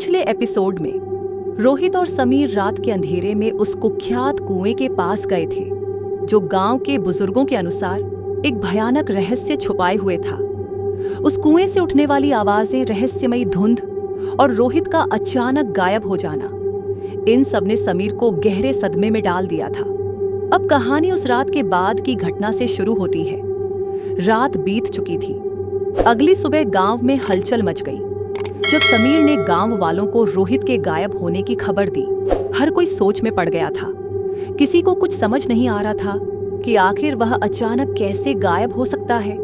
पिछले एपिसोड में रोहित और समीर रात के अंधेरे में उस कुख्यात कुएं के पास गए थे जो गांव के बुजुर्गों के अनुसार एक भयानक रहस्य छुपाए हुए था। उस कुएं से उठने वाली आवाजें, रहस्यमयी धुंध और रोहित का अचानक गायब हो जाना, इन सब ने समीर को गहरे सदमे में डाल दिया था। अब कहानी उस रात के बाद की घटना से शुरू होती है। रात बीत चुकी थी। अगली सुबह गांव में हलचल मच गई जब समीर ने गांव वालों को रोहित के गायब होने की खबर दी। हर कोई सोच में पड़ गया था। किसी को कुछ समझ नहीं आ रहा था कि आखिर वह अचानक कैसे गायब हो सकता है।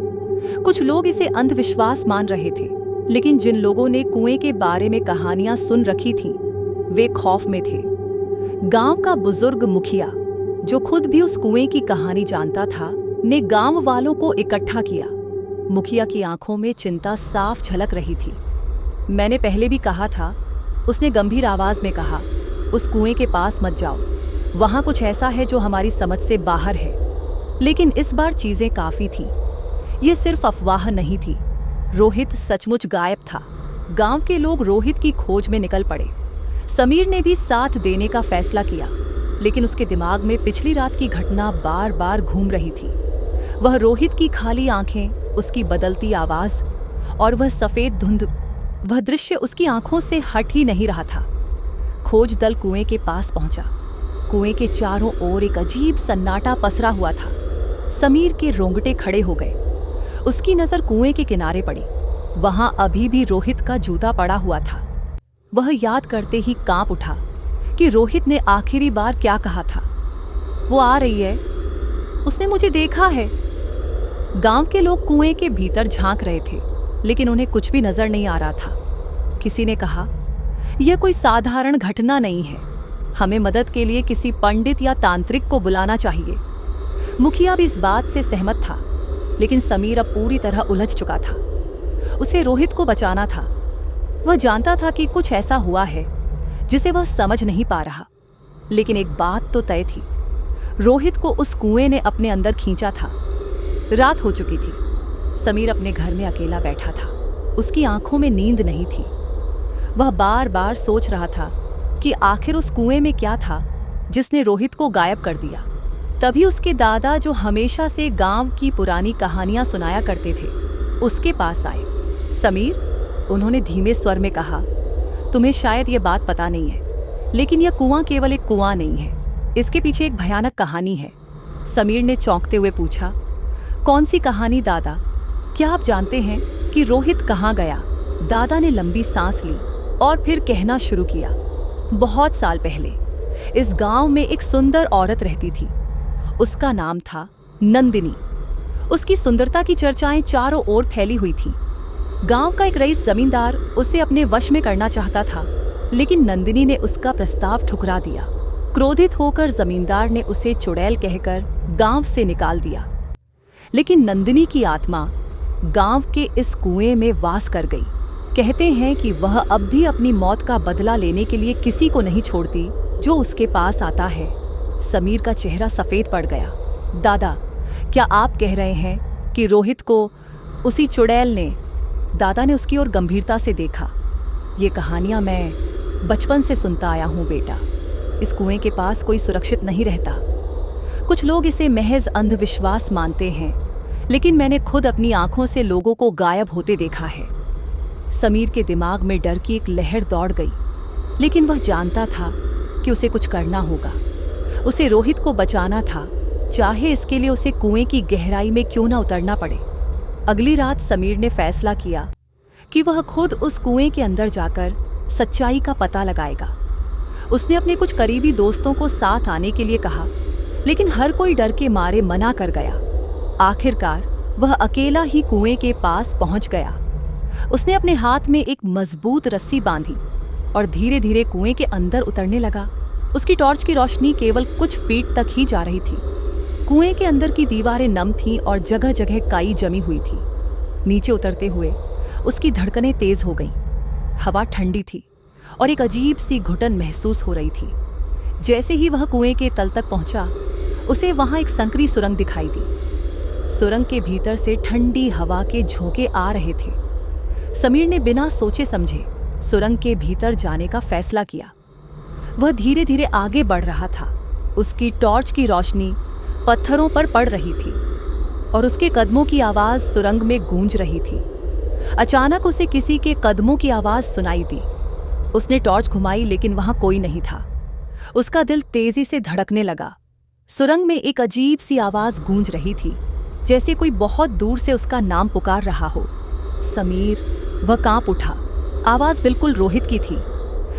कुछ लोग इसे अंधविश्वास मान रहे थे, लेकिन जिन लोगों ने कुएं के बारे में कहानियां सुन रखी थीं, वे खौफ में थे। गांव का बुजुर्ग मुखिया, जो खुद भी उस कुएं की कहानी जानता था, ने गांव वालों को इकट्ठा किया। मुखिया की आंखों में चिंता साफ झलक रही थी। मैंने पहले भी कहा था, उसने गंभीर आवाज में कहा, उस कुएं के पास मत जाओ। वहां कुछ ऐसा है जो हमारी समझ से बाहर है। लेकिन इस बार चीजें काफी थीं। ये सिर्फ अफवाह नहीं थी। रोहित सचमुच गायब था। गांव के लोग रोहित की खोज में निकल पड़े। समीर ने भी साथ देने का फैसला किया, लेकिन उसके दिमाग में पिछली रात की घटना बार बार घूम रही थी। वह रोहित की खाली आंखें, उसकी बदलती आवाज और वह सफेद धुंध, वह दृश्य उसकी आंखों से हट ही नहीं रहा था। खोज दल कुएं के पास पहुंचा। कुएं के चारों ओर एक अजीब सन्नाटा पसरा हुआ था। समीर के रोंगटे खड़े हो गए। उसकी नजर कुएं के किनारे पड़ी। वहां अभी भी रोहित का जूता पड़ा हुआ था। वह याद करते ही कांप उठा कि रोहित ने आखिरी बार क्या कहा था। वो आ रही है, उसने मुझे देखा है। गांव के लोग कुएं के भीतर झांक रहे थे, लेकिन उन्हें कुछ भी नजर नहीं आ रहा था। किसी ने कहा, यह कोई साधारण घटना नहीं है। हमें मदद के लिए किसी पंडित या तांत्रिक को बुलाना चाहिए। मुखिया भी इस बात से सहमत था, लेकिन समीर अब पूरी तरह उलझ चुका था। उसे रोहित को बचाना था। वह जानता था कि कुछ ऐसा हुआ है जिसे वह समझ नहीं पा रहा, लेकिन एक बात तो तय थी, रोहित को उस कुएं ने अपने अंदर खींचा था। रात हो चुकी थी। समीर अपने घर में अकेला बैठा था। उसकी आंखों में नींद नहीं थी। वह बार बार सोच रहा था कि आखिर उस कुएं में क्या था जिसने रोहित को गायब कर दिया। तभी उसके दादा, जो हमेशा से गांव की पुरानी कहानियां सुनाया करते थे, उसके पास आए। समीर, उन्होंने धीमे स्वर में कहा, तुम्हें शायद ये बात पता नहीं है, लेकिन यह कुआं केवल एक कुआं नहीं है। इसके पीछे एक भयानक कहानी है। समीर ने चौंकते हुए पूछा, कौन सी कहानी दादा? क्या आप जानते हैं कि रोहित कहाँ गया? दादा ने लंबी सांस ली और फिर कहना शुरू किया, बहुत साल पहले इस गांव में एक सुंदर औरत रहती थी। उसका नाम था नंदिनी। उसकी सुंदरता की चर्चाएं चारों ओर फैली हुई थीं। गांव का एक रईस जमींदार उसे अपने वश में करना चाहता था, लेकिन नंदिनी ने उसका प्रस्ताव ठुकरा दिया। क्रोधित होकर जमींदार ने उसे चुड़ैल कहकर गांव से निकाल दिया। लेकिन नंदिनी की आत्मा गांव के इस कुएं में वास कर गई। कहते हैं कि वह अब भी अपनी मौत का बदला लेने के लिए किसी को नहीं छोड़ती जो उसके पास आता है। समीर का चेहरा सफेद पड़ गया। दादा, क्या आप कह रहे हैं कि रोहित को उसी चुड़ैल ने? दादा ने उसकी ओर गंभीरता से देखा। ये कहानियां मैं बचपन से सुनता आया हूँ बेटा। इस कुएं के पास कोई सुरक्षित नहीं रहता। कुछ लोग इसे महज अंधविश्वास मानते हैं, लेकिन मैंने खुद अपनी आंखों से लोगों को गायब होते देखा है। समीर के दिमाग में डर की एक लहर दौड़ गई, लेकिन वह जानता था कि उसे कुछ करना होगा। उसे रोहित को बचाना था, चाहे इसके लिए उसे कुएं की गहराई में क्यों ना उतरना पड़े। अगली रात समीर ने फैसला किया कि वह खुद उस कुएं के अंदर जाकर सच्चाई का पता लगाएगा। उसने अपने कुछ करीबी दोस्तों को साथ आने के लिए कहा, लेकिन हर कोई डर के मारे मना कर गया। आखिरकार वह अकेला ही कुएं के पास पहुंच गया। उसने अपने हाथ में एक मजबूत रस्सी बांधी और धीरे धीरे कुएं के अंदर उतरने लगा। उसकी टॉर्च की रोशनी केवल कुछ फीट तक ही जा रही थी। कुएं के अंदर की दीवारें नम थीं और जगह जगह काई जमी हुई थी। नीचे उतरते हुए उसकी धड़कनें तेज हो गईं। हवा ठंडी थी और एक अजीब सी घुटन महसूस हो रही थी। जैसे ही वह कुएं के तल तक पहुंचा, उसे वहां एक संकरी सुरंग दिखाई दी। सुरंग के भीतर से ठंडी हवा के झोंके आ रहे थे। समीर ने बिना सोचे समझे सुरंग के भीतर जाने का फैसला किया। वह धीरे धीरे आगे बढ़ रहा था। उसकी टॉर्च की रोशनी पत्थरों पर पड़ रही थी और उसके कदमों की आवाज़ सुरंग में गूंज रही थी। अचानक उसे किसी के कदमों की आवाज़ सुनाई दी। उसने टॉर्च घुमाई लेकिन वहां कोई नहीं था। उसका दिल तेजी से धड़कने लगा। सुरंग में एक अजीब सी आवाज़ गूंज रही थी, जैसे कोई बहुत दूर से उसका नाम पुकार रहा हो। समीर। वह कांप उठा। आवाज़ बिल्कुल रोहित की थी।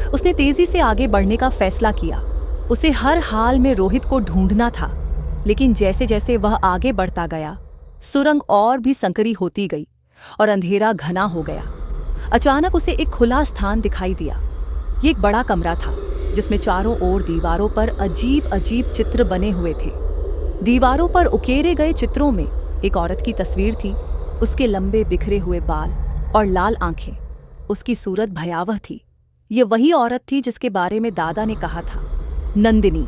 उसने तेजी से आगे बढ़ने का फैसला किया। उसे हर हाल में रोहित को ढूंढना था। लेकिन जैसे जैसे वह आगे बढ़ता गया, सुरंग और भी संकरी होती गई और अंधेरा घना हो गया। अचानक उसे एक खुला स्थान दिखाई दिया। ये एक बड़ा कमरा था जिसमें चारों ओर दीवारों पर अजीब अजीब चित्र बने हुए थे। दीवारों पर उकेरे गए चित्रों में एक औरत की तस्वीर थी। उसके लंबे बिखरे हुए बाल और लाल आंखें। उसकी सूरत भयावह थी। ये वही औरत थी जिसके बारे में दादा ने कहा था, नंदिनी।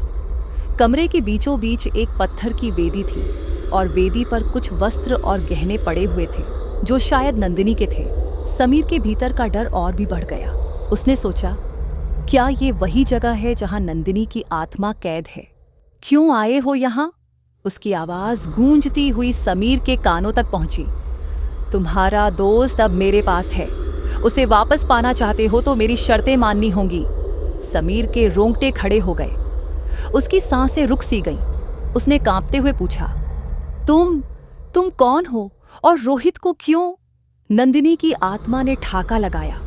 कमरे के बीचों बीच एक पत्थर की वेदी थी और वेदी पर कुछ वस्त्र और गहने पड़े हुए थे जो शायद नंदिनी के थे। समीर के भीतर का डर और भी बढ़ गया। उसने सोचा, क्या ये वही जगह है जहां नंदिनी की आत्मा कैद है? क्यों आए हो यहाँ? उसकी आवाज गूंजती हुई समीर के कानों तक पहुंची। तुम्हारा दोस्त अब मेरे पास है। उसे वापस पाना चाहते हो तो मेरी शर्तें माननी होंगी। समीर के रोंगटे खड़े हो गए। उसकी सांसें रुक सी गईं। उसने कांपते हुए पूछा, तुम कौन हो और रोहित को क्यों? नंदिनी की आत्मा ने ठाका लगाया।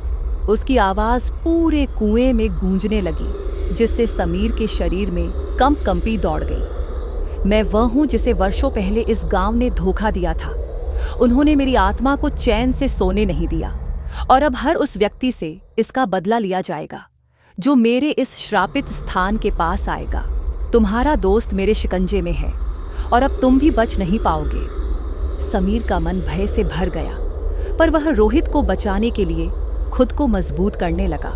उसकी आवाज पूरे कुएं में गूंजने लगी, जिससे समीर के शरीर में कंपी दौड़ गई। मैं वह हूं जिसे वर्षों पहले इस गांव ने धोखा दिया था। उन्होंने मेरी आत्मा को चैन से सोने नहीं दिया और अब हर उस व्यक्ति से इसका बदला लिया जाएगा जो मेरे इस श्रापित स्थान के पास आएगा। तुम्हारा दोस्त मेरे शिकंजे में है और अब तुम भी बच नहीं पाओगे। समीर का मन भय से भर गया, पर वह रोहित को बचाने के लिए खुद को मजबूत करने लगा।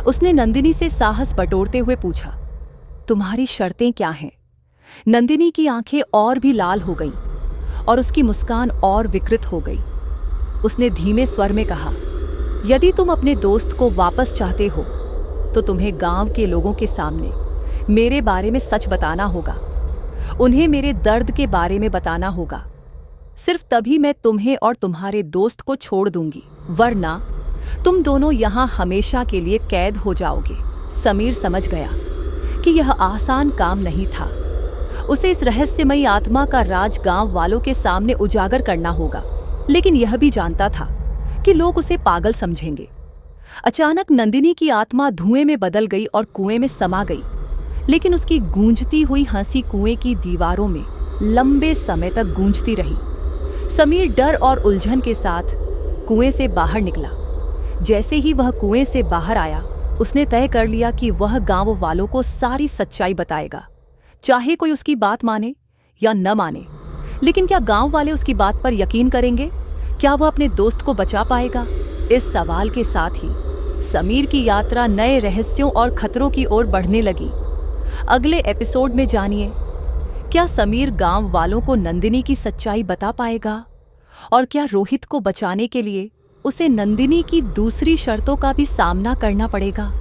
उसने नंदिनी से साहस बटोरते हुए पूछा, तुम्हारी शर्तें क्या हैं? नंदिनी की आंखें और भी लाल हो गईं और उसकी मुस्कान और विकृत हो गई। उसने धीमे स्वर में कहा, यदि तुम अपने दोस्त को वापस चाहते हो तो तुम्हें गांव के लोगों के सामने मेरे बारे में सच बताना होगा। उन्हें मेरे दर्द के बारे में बताना होगा। सिर्फ तभी मैं तुम्हें और तुम्हारे दोस्त को छोड़ दूंगी, वरना तुम दोनों यहां हमेशा के लिए कैद हो जाओगे। समीर समझ गया कि यह आसान काम नहीं था। उसे इस रहस्यमयी आत्मा का राज गांव वालों के सामने उजागर करना होगा, लेकिन यह भी जानता था कि लोग उसे पागल समझेंगे। अचानक नंदिनी की आत्मा धुएं में बदल गई और कुएं में समा गई, लेकिन उसकी गूंजती हुई हंसी कुएं की दीवारों में लंबे समय तक गूंजती रही। समीर डर और उलझन के साथ कुएं से बाहर निकला। जैसे ही वह कुएं से बाहर आया, उसने तय कर लिया कि वह गांव वालों को सारी सच्चाई बताएगा, चाहे कोई उसकी बात माने या न माने। लेकिन क्या गांव वाले उसकी बात पर यकीन करेंगे? क्या वह अपने दोस्त को बचा पाएगा? इस सवाल के साथ ही समीर की यात्रा नए रहस्यों और खतरों की ओर बढ़ने लगी। अगले एपिसोड में जानिए, क्या समीर गांव वालों को नंदिनी की सच्चाई बता पाएगा? और क्या रोहित को बचाने के लिए उसे नंदिनी की दूसरी शर्तों का भी सामना करना पड़ेगा?